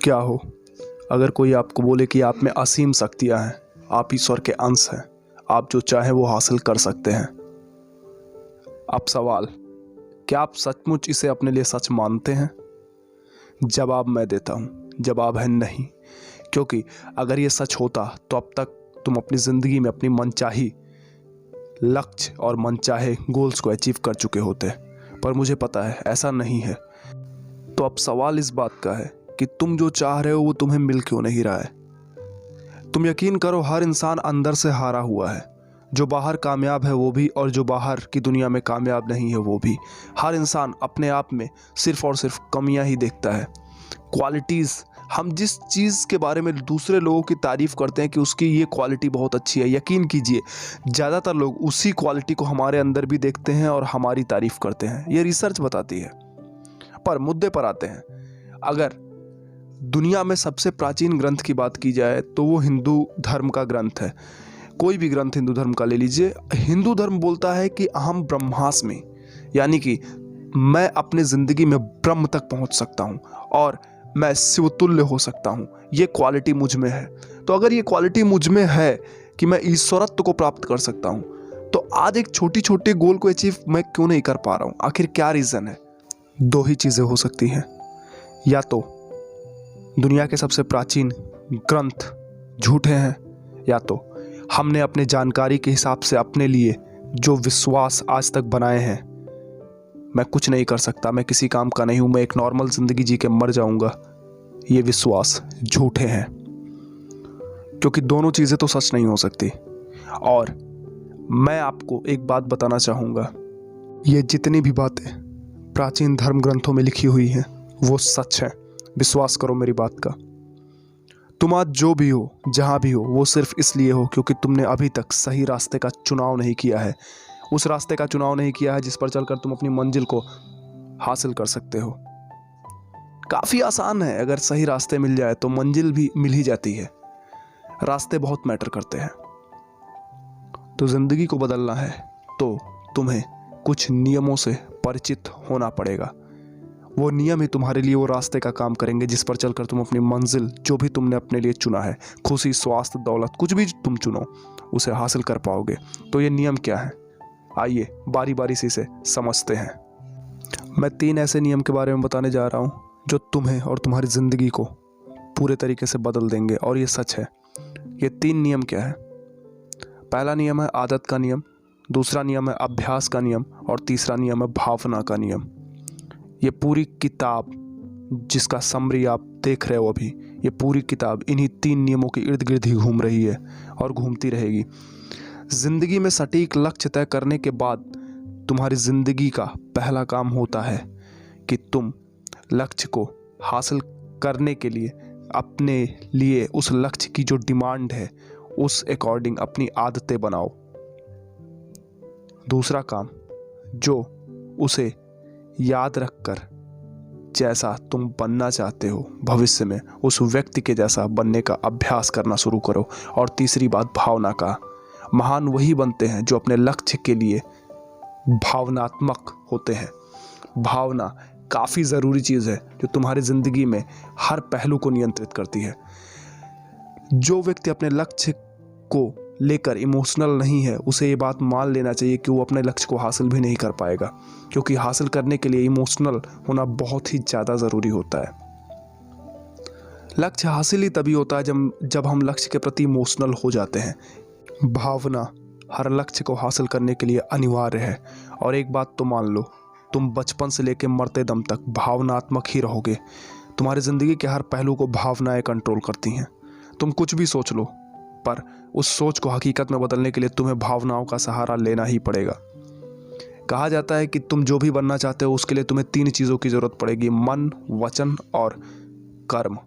क्या हो अगर कोई आपको बोले कि आप में असीम शक्तियां हैं, आप ईश्वर के अंश हैं, आप जो चाहें वो हासिल कर सकते हैं। अब सवाल, क्या आप सचमुच इसे अपने लिए सच मानते हैं? जवाब मैं देता हूँ, जवाब है नहीं। क्योंकि अगर ये सच होता तो अब तक तुम अपनी ज़िंदगी में अपनी मनचाही लक्ष्य और मनचाहे गोल्स को अचीव कर चुके होते। पर मुझे पता है ऐसा नहीं है। तो अब सवाल इस बात का है कि तुम जो चाह रहे हो वो तुम्हें मिल क्यों नहीं रहा है। तुम यकीन करो, हर इंसान अंदर से हारा हुआ है। जो बाहर कामयाब है वो भी, और जो बाहर की दुनिया में कामयाब नहीं है वो भी। हर इंसान अपने आप में सिर्फ और सिर्फ कमियां ही देखता है। क्वालिटीज़, हम जिस चीज़ के बारे में दूसरे लोगों की तारीफ़ करते हैं कि उसकी ये क्वालिटी बहुत अच्छी है, यकीन कीजिए ज़्यादातर लोग उसी क्वालिटी को हमारे अंदर भी देखते हैं और हमारी तारीफ़ करते हैं। ये रिसर्च बताती है। पर मुद्दे पर आते हैं। अगर दुनिया में सबसे प्राचीन ग्रंथ की बात की जाए तो वो हिंदू धर्म का ग्रंथ है। कोई भी ग्रंथ हिंदू धर्म का ले लीजिए। हिंदू धर्म बोलता है कि अहम ब्रह्मास्मि, यानी कि मैं अपने ज़िंदगी में ब्रह्म तक पहुंच सकता हूं और मैं शिवतुल्य हो सकता हूं। ये क्वालिटी मुझ में है। तो अगर ये क्वालिटी मुझ में है कि मैं ईश्वरत्व को प्राप्त कर सकता हूं, तो आज एक छोटी छोटी गोल को अचीव मैं क्यों नहीं कर पा रहा हूं? आखिर क्या रीज़न है? दो ही चीज़ें हो सकती हैं। या तो दुनिया के सबसे प्राचीन ग्रंथ झूठे हैं, या तो हमने अपने जानकारी के हिसाब से अपने लिए जो विश्वास आज तक बनाए हैं, मैं कुछ नहीं कर सकता, मैं किसी काम का नहीं हूं, मैं एक नॉर्मल ज़िंदगी जी के मर जाऊंगा, ये विश्वास झूठे हैं। क्योंकि दोनों चीज़ें तो सच नहीं हो सकती। और मैं आपको एक बात बताना चाहूँगा, ये जितनी भी बातें प्राचीन धर्म ग्रंथों में लिखी हुई हैं वो सच है। विश्वास करो मेरी बात का। तुम आज जो भी हो, जहाँ भी हो, वो सिर्फ इसलिए हो क्योंकि तुमने अभी तक सही रास्ते का चुनाव नहीं किया है। उस रास्ते का चुनाव नहीं किया है जिस पर चलकर तुम अपनी मंजिल को हासिल कर सकते हो। काफ़ी आसान है, अगर सही रास्ते मिल जाए तो मंजिल भी मिल ही जाती है। रास्ते बहुत मैटर करते हैं। तो ज़िंदगी को बदलना है तो तुम्हें कुछ नियमों से परिचित होना पड़ेगा। वो नियम ही तुम्हारे लिए वो रास्ते का काम करेंगे जिस पर चलकर तुम अपनी मंजिल, जो भी तुमने अपने लिए चुना है, खुशी, स्वास्थ्य, दौलत, कुछ भी तुम चुनो, उसे हासिल कर पाओगे। तो ये नियम क्या है, आइए बारी बारी से इसे समझते हैं। मैं 3 ऐसे नियम के बारे में बताने जा रहा हूँ जो तुम्हें और तुम्हारी ज़िंदगी को पूरे तरीके से बदल देंगे, और ये सच है। ये 3 नियम क्या है? पहला नियम है आदत का नियम, दूसरा नियम है अभ्यास का नियम, और तीसरा नियम है भावना का नियम। ये पूरी किताब जिसका समरी आप देख रहे हो अभी, ये पूरी किताब इन्हीं 3 नियमों के इर्द गिर्द ही घूम रही है और घूमती रहेगी। ज़िंदगी में सटीक लक्ष्य तय करने के बाद तुम्हारी ज़िंदगी का पहला काम होता है कि तुम लक्ष्य को हासिल करने के लिए अपने लिए उस लक्ष्य की जो डिमांड है उस अकॉर्डिंग अपनी आदतें बनाओ। दूसरा काम, जो उसे याद रखकर जैसा तुम बनना चाहते हो भविष्य में, उस व्यक्ति के जैसा बनने का अभ्यास करना शुरू करो। और तीसरी बात, भावना का। महान वही बनते हैं जो अपने लक्ष्य के लिए भावनात्मक होते हैं। भावना काफ़ी ज़रूरी चीज़ है जो तुम्हारी ज़िंदगी में हर पहलू को नियंत्रित करती है। जो व्यक्ति अपने लक्ष्य को लेकर इमोशनल नहीं है, उसे ये बात मान लेना चाहिए कि वो अपने लक्ष्य को हासिल भी नहीं कर पाएगा, क्योंकि हासिल करने के लिए इमोशनल होना बहुत ही ज़्यादा ज़रूरी होता है। लक्ष्य हासिल ही तभी होता है जब हम लक्ष्य के प्रति इमोशनल हो जाते हैं। भावना हर लक्ष्य को हासिल करने के लिए अनिवार्य है। और एक बात तो मान लो, तुम बचपन से लेकर मरते दम तक भावनात्मक ही रहोगे। तुम्हारी ज़िंदगी के हर पहलू को भावनाएं कंट्रोल करती हैं। तुम कुछ भी सोच लो, पर उस सोच को हकीकत में बदलने के लिए तुम्हें भावनाओं का सहारा लेना ही पड़ेगा। कहा जाता है कि तुम जो भी बनना चाहते हो उसके लिए तुम्हें 3 चीज़ों की ज़रूरत पड़ेगी: मन, वचन और कर्म।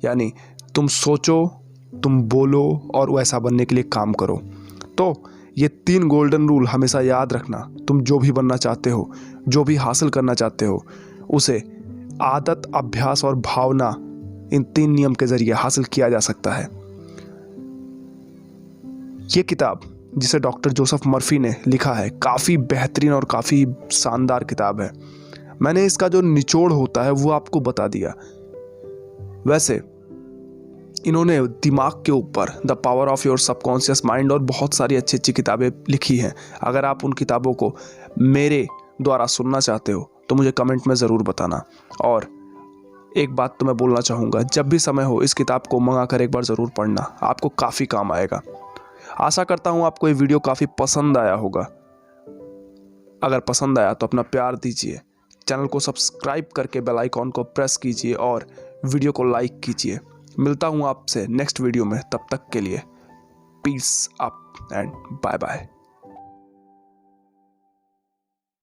यानी तुम सोचो, तुम बोलो और वैसा बनने के लिए काम करो। तो ये 3 गोल्डन रूल हमेशा याद रखना। तुम जो भी बनना चाहते हो, जो भी हासिल करना चाहते हो, उसे आदत, अभ्यास और भावना, इन 3 नियम के ज़रिए हासिल किया जा सकता है। ये किताब जिसे डॉक्टर जोसेफ मर्फी ने लिखा है, काफ़ी बेहतरीन और काफ़ी शानदार किताब है। मैंने इसका जो निचोड़ होता है वो आपको बता दिया। वैसे इन्होंने दिमाग के ऊपर the power of your subconscious mind और बहुत सारी अच्छी अच्छी किताबें लिखी हैं। अगर आप उन किताबों को मेरे द्वारा सुनना चाहते हो तो मुझे कमेंट में ज़रूर बताना। और एक बात तो मैं बोलना चाहूँगा, जब भी समय हो इस किताब को मंगा कर एक बार ज़रूर पढ़ना, आपको काफ़ी काम आएगा। आशा करता हूँ आपको ये वीडियो काफ़ी पसंद आया होगा। अगर पसंद आया तो अपना प्यार दीजिए, चैनल को सब्सक्राइब करके बेल आइकॉन को प्रेस कीजिए और वीडियो को लाइक कीजिए। मिलता हूँ आपसे नेक्स्ट वीडियो में, तब तक के लिए peace up and bye bye.